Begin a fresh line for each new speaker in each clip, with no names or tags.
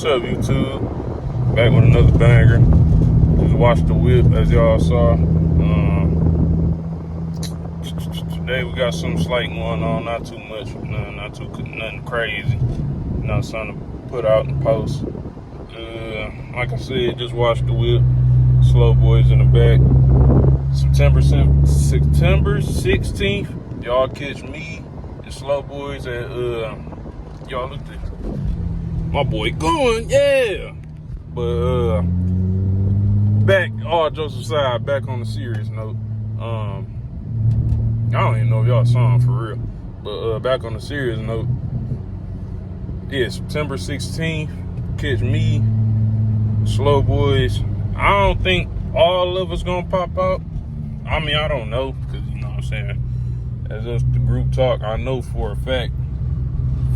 up, YouTube? Back with another banger. Just watched the whip, as y'all saw. Today we got some slight going on, not too much, nothing crazy. Not something to put out and post. Like I said, just watched the whip. Slow boys in the back. September 16th, y'all catch me and Slow Boys at y'all look at my boy going, yeah. But back, all jokes aside, back on the serious note. I don't even know if y'all saw him for real. But back on the serious note, yeah, September 16th, catch me, Slow Boys. I don't think all of us gonna pop out. I mean, I don't know, because, you know what I'm saying, as us the group talk, I know for a fact,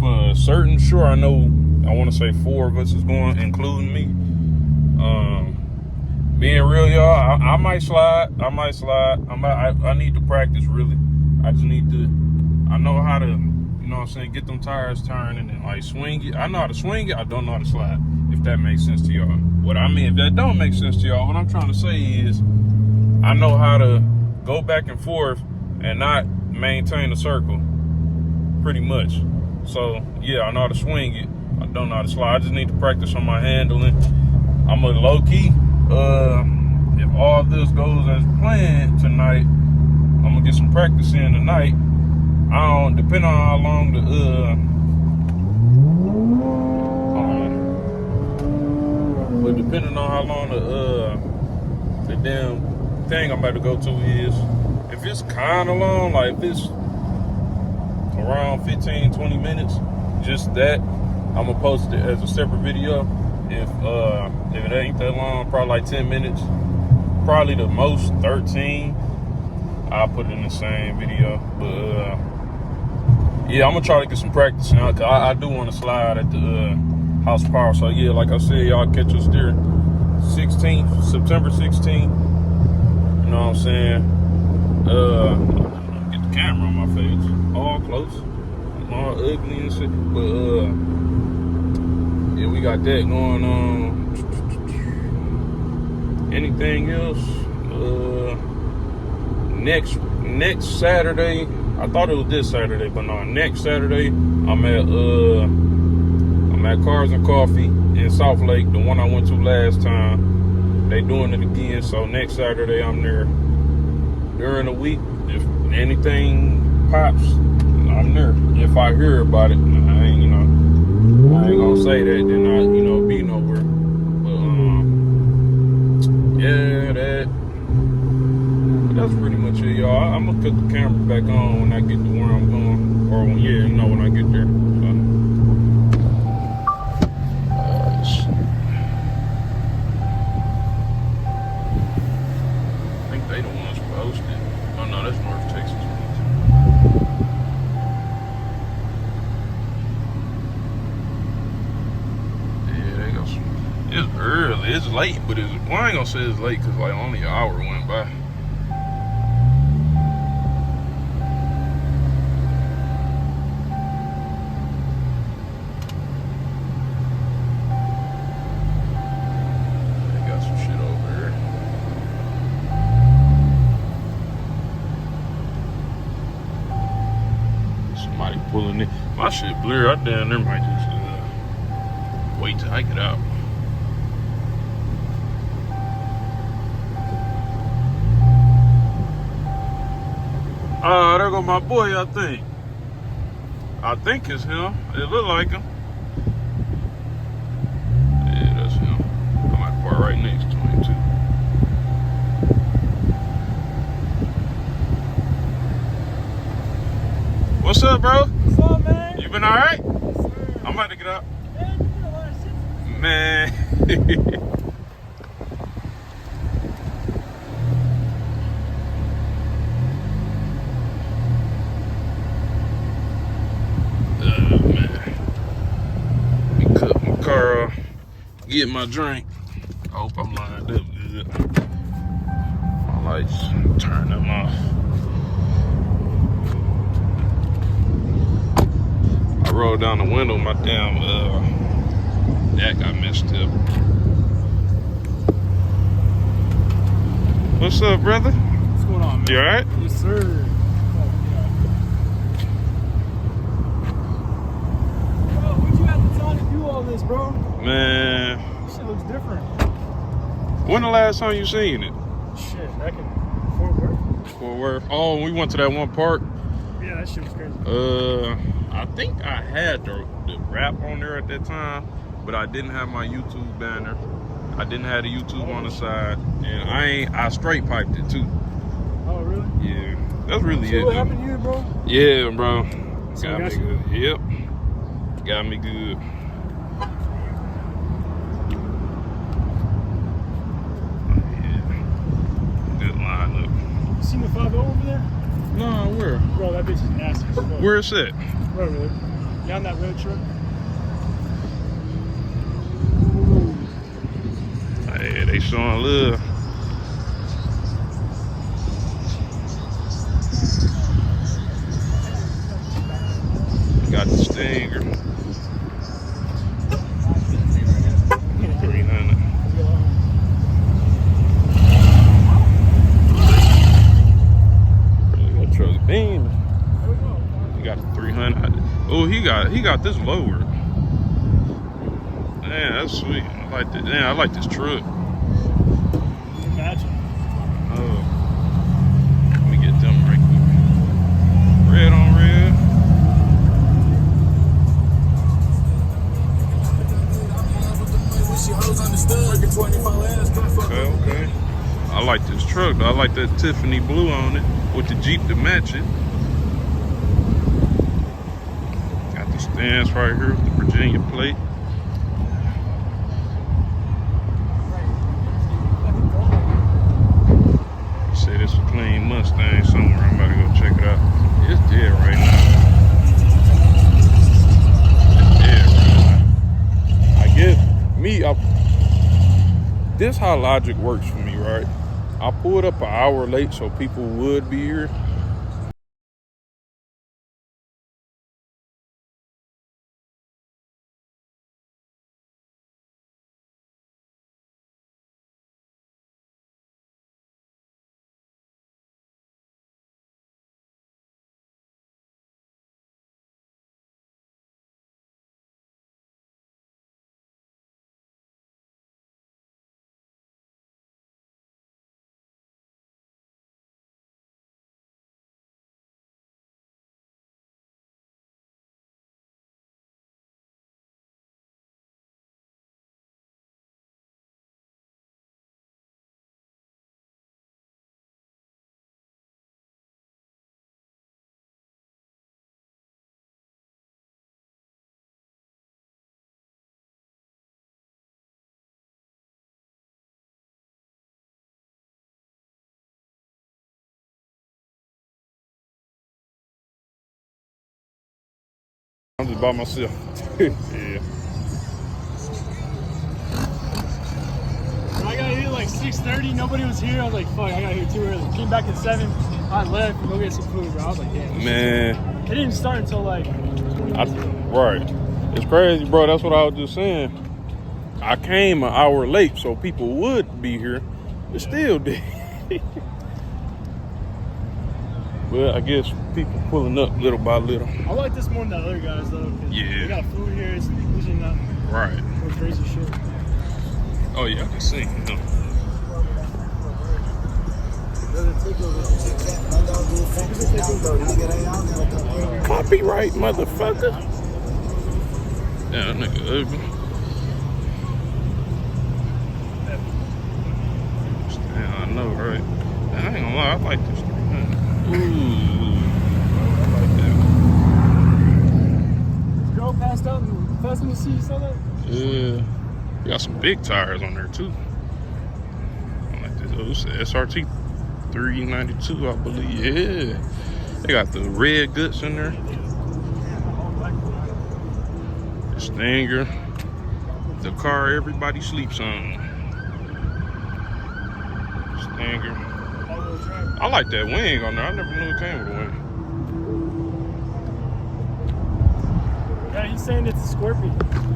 for certain sure, I know, I want to say 4 of us is going, including me. Being real, y'all, I might slide. I need to practice, really. I just need to, I know how to, you know what I'm saying, get them tires turning and, like, swing it. I know how to swing it. I don't know how to slide, if that makes sense to y'all. What I mean, if that don't make sense to y'all, what I'm trying to say is, I know how to go back and forth and not maintain a circle, pretty much. So, yeah, I know how to swing it. I don't know how to slide. I just need to practice on my handling. I'm a low-key. If all this goes as planned tonight, I'm going to get some practice in tonight. Depending on how long depending on how long the damn thing I'm about to go to is, if it's kind of long, like if it's around 15-20 minutes, just that, I'm gonna post it as a separate video. If it ain't that long, probably like 10 minutes, probably the most 13, I'll put it in the same video. But yeah, I'm gonna try to get some practice now, cause I do want to slide at the house power. So yeah, like I said, y'all catch us there 16th, September 16th. You know what I'm saying? Get the camera on my face. All close. All ugly and shit. But yeah, we got that going on. Anything else? Next Saturday. I thought it was this Saturday, but no, next Saturday I'm at Cars and Coffee in South Lake, the one I went to last time. They doing it again, so next Saturday I'm there. During the week, if anything pops, I'm there. If I hear about it, I ain't gonna say that, then I, be nowhere. But yeah, but that's pretty much it, y'all. I'm gonna put the camera back on when I get to where I'm going, or when I get there. It's early, it's late, but I ain't gonna say it's late because like only an hour went by. They got some shit over here. Somebody pulling it. My shit blurry. I down there might just wait till I get out. There go my boy, I think. I think it's him. It look like him. Yeah, that's him. I might park right next to him, too. What's up, bro?
What's up, man?
You been all right?
Yes, sir.
I'm about to get out.
Man, you did a lot of shit.
Man. Get my drink. I hope I'm lined up good. My lights, turn them off. I rolled down the window, my damn That got messed up. What's up, brother?
What's going on, man?
You alright?
Yes, sir. Bro, where'd you have the time to do all this, bro?
Man.
This shit looks different.
When the last time you seen it?
Shit, back in Fort Worth.
Fort Worth. Oh, we went to that one park.
Yeah, that shit was crazy.
I think I had the rap on there at that time, but I didn't have my YouTube banner. I didn't have the YouTube on the side, and I straight piped it too.
Oh, really?
Yeah, that's really
So
it.
what happened to you, bro?
Yeah, bro.
So
Got me
got you?
good. Yep. Got me good. Yeah. Good lineup.
You seen the 5.0 over there?
No, where?
Bro, that bitch is nasty as fuck.
Where's it?
Right over there. You on that red truck?
Hey, they showing love. Got the Stinger. 300. That truck beaming. He got the 300. Oh, he got this lowered. Man, that's sweet. I like that. Damn, I like this truck.
Imagine.
Oh, let me get them right quick. Red on red. Okay. I like this truck though. I like that Tiffany blue on it with the Jeep to match it. Got the stands right here with the Virginia plate. You say this a clean Mustang somewhere. I'm about to go check it out. It's dead right now. It's dead right now. I guess this how logic works for me, right? I pulled up an hour late so people would be here. I'm just by myself. Yeah.
I got here like 6:30. Nobody was here. I was like, fuck, I got here too early. Came back at 7. I left and go get some food, bro. I was like, damn.
Man.
It didn't start until like.
Right. It's crazy, bro. That's what I was just saying. I came an hour late so people would be here. It still did. But I guess people pulling up little by little.
I like this more than the other guys though.
Yeah.
We got food here. It's usually not
Right.
no crazy shit.
Oh yeah, I can see. Copyright, motherfucker. Yeah, that nigga ugly. Yeah, I know, right? I ain't gonna lie, I like this 300. Ooh, I like that.
This girl passed out and passed me to see. You saw that?
Yeah. Got some big tires on there too. I like this. Oh, it's a SRT 392, I believe. Yeah. They got the red guts in there. The Stinger. The car everybody sleeps on. Stinger. I like that wing on there. I never knew it came with a wing.
Yeah, he's saying it's a scorpion.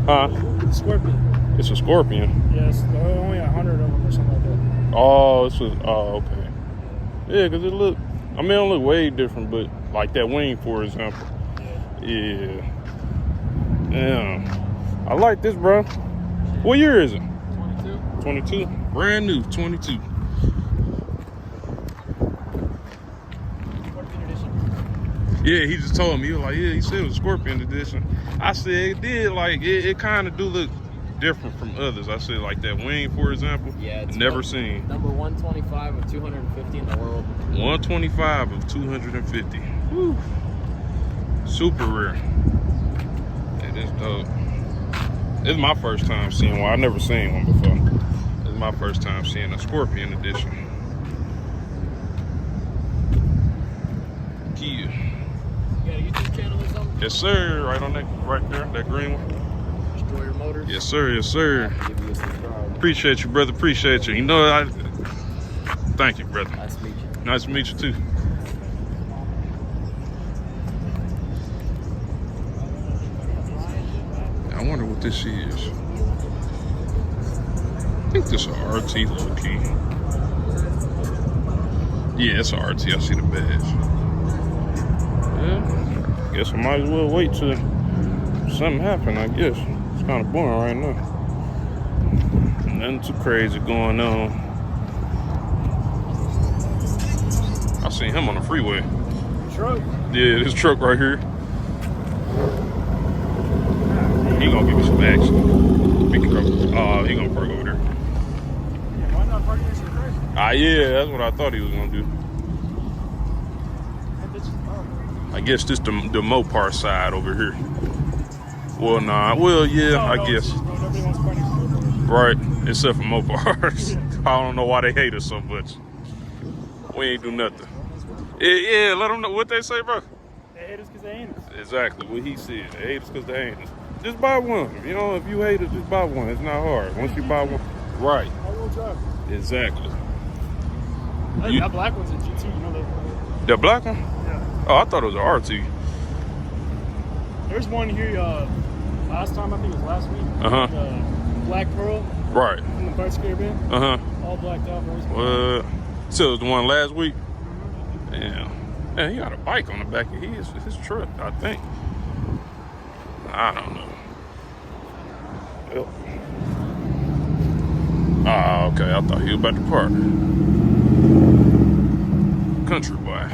Huh?
Scorpion.
It's a scorpion.
Yes, there are only 100 of them or something like that.
Oh, okay. Yeah, because it look, I mean, it don't look way different, but like that wing, for example. Yeah. Yeah. I like this, bro. What year is it? 22. 22? Brand new, 22. Yeah, he just told me, he was like, yeah, he said it was Scorpion edition. I said it did, like, it kind of do look different from others. I said, like that wing, for example,
yeah, it's
never seen.
Number 125 of 250 in the world.
125 of 250. Woo. Super rare. It is dope. It's my first time seeing one. I've never seen one before. It's my first time seeing a Scorpion edition. Kia.
You got a YouTube channel or something?
Yes, sir. Right on that, right there, that green one.
Destroy Your Motors?
Yes, sir. Yes, sir.
Give you a subscribe.
Appreciate you, brother. Appreciate you. You know, thank you, brother.
Nice to meet you.
Nice to meet you, too. I wonder what this is. I think this is a RT low key. Yeah, it's a RT. I see the badge. Yeah. Guess I might as well wait till something happen, I guess. It's kind of boring right now. Nothing too crazy going on. I seen him on the freeway.
Truck.
Yeah, this truck right here. He gonna give me some action. He gonna park over there.
Yeah, why not park next to the crash?
Yeah, that's what I thought he was gonna do. I guess this the Mopar side over here. Well, nah. Well, yeah, I guess.
Nobody wants to park next to the crash.
Right, except for Mopars. I don't know why they hate us so much. We ain't do nothing. Yeah, let them know what they say, bro.
They hate us because they ain't us.
Exactly what he said. They hate us because they ain't us. Just buy one. You know, if you hate us, just buy one. It's not hard. Once you buy one, right.
All-wheel drive.
Exactly.
That black one's a GT, you know that?
The black one?
Yeah.
Oh, I thought it was an RT.
There's one here last time, I think it was last week.
Uh-huh.
The Black Pearl.
Right.
From the Birds Caribbean.
Uh-huh.
All blacked out.
So it was the one last week? Damn. Man, he got a bike on the back of his truck, I think. I don't know. Yep. Ah, okay. I thought he was about to park. Country boy.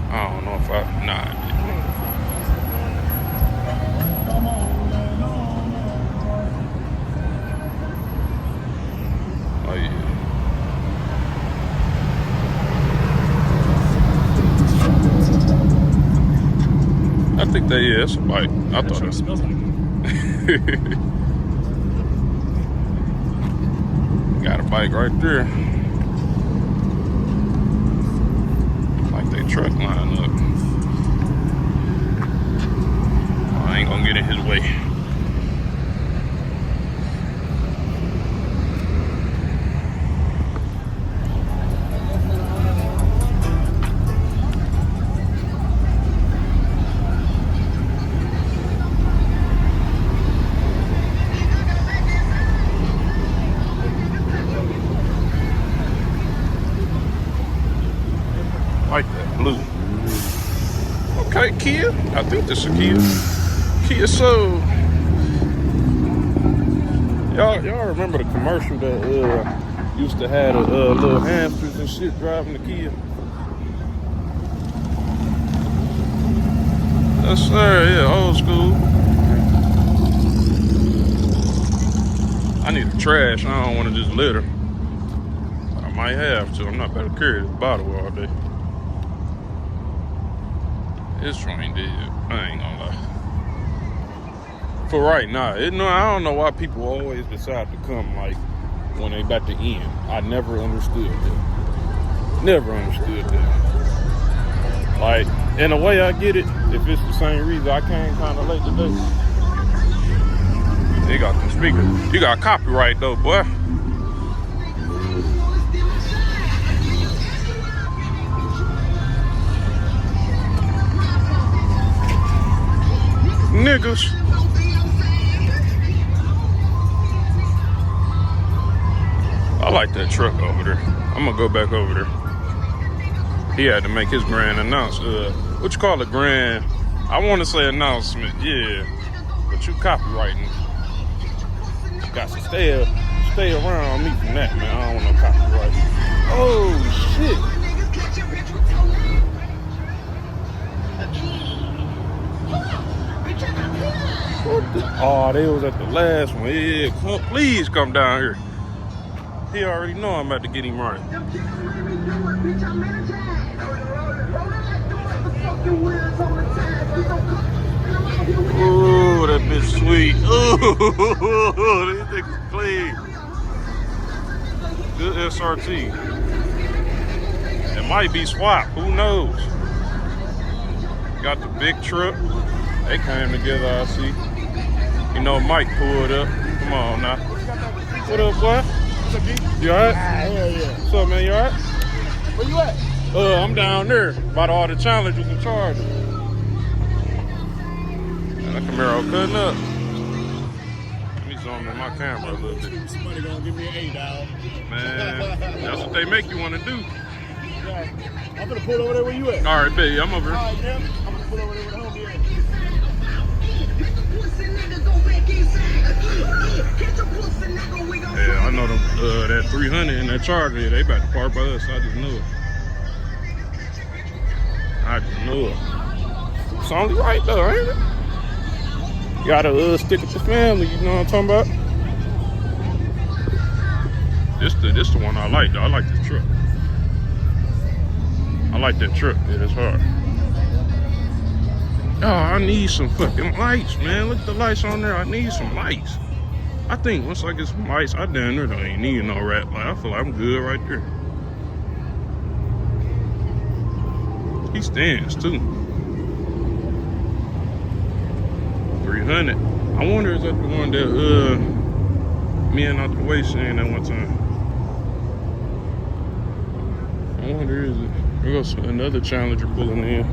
I don't know if nah. Oh, yeah. I think it's a bike. I thought it
smells like it.
Got a bike right there. Like they truck line up. I ain't gonna get in his way. Like that blue. Okay, Kia. I think this is Kia. Kia Soul. Y'all remember the commercial that used to have the little hamsters and shit driving the Kia? Yes, sir. Yeah, old school. I need a trash. I don't want to just litter. But I might have to. I'm not about to carry this bottle all day. This train did. I ain't gonna lie. For right now, I don't know why people always decide to come like when they about to end. I never understood that. Never understood that. Like, in a way, I get it. If it's the same reason I came kind of late today. They got the speakers. You got copyright though, boy. niggas. I like that truck over there. I'm gonna go back over there. He had to make his grand announcement. What you call a grand? I want to say announcement, yeah. But you copywriting. Got to stay around me from that, man. I don't want no copyright. Oh shit! What the? Oh, they was at the last one. Yeah, please come down here. He already know I'm about to get him right. Ooh, that bitch sweet. Ooh, this nigga's clean. Good SRT. It might be swap. Who knows? Got the big truck. They came together, I see. You know, Mike pulled up. Come on now. What up, boy? You alright?
Hell yeah.
What's up, man? You alright?
Where you at?
I'm down there by all the challenges and charges. And that Camaro cutting up. Let me zoom in my camera a little bit.
Somebody gonna give me an 8 out.
Man, that's what they make you want to do.
Yeah. I'm gonna pull over there where you at.
All right, baby, I'm over here.
Alright, yeah. I'm gonna pull over there where the homie at.
Yeah, I know them, that 300 and that Charger, they about to park by us. I just knew it. I just knew it. It's only right though, ain't it? You gotta stick with your family, you know what I'm talking about? This the one I like though. I like this truck. I like that truck, dude. It's hard. Oh, I need some fucking lights, man. Look at the lights on there. I need some lights. I think once I get some lights, I damn near don't even need no rat light. I feel like I'm good right there. He stands too. 300. I wonder is that the one that me and out the way saying that one time. I wonder is it. There goes another Challenger pulling in.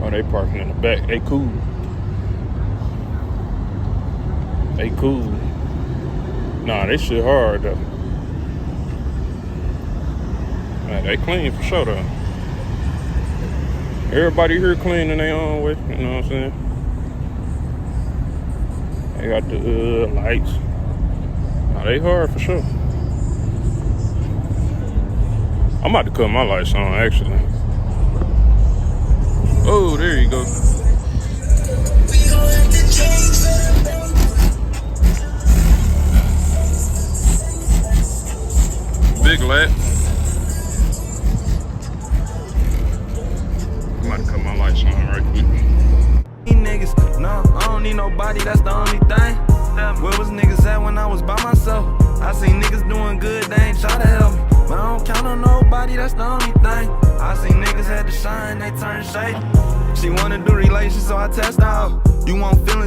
Oh, they parking in the back. They cool. They cool. Nah, they shit hard though. Man, they clean for sure though. Everybody here clean in their own way, you know what I'm saying? They got the lights. Nah, they hard for sure. I'm about to cut my lights on actually. Oh, there you go. Big lat. I'm about to cut my lights on right quick.
Niggas, no, I don't need nobody, that's the only thing. Where was niggas at when I was by myself? I seen niggas doing good, they ain't try to help me. But I don't count on nobody, that's the only thing. I seen niggas had to shine, they turned shady. She wanna do relations, so I test out. You want feelings?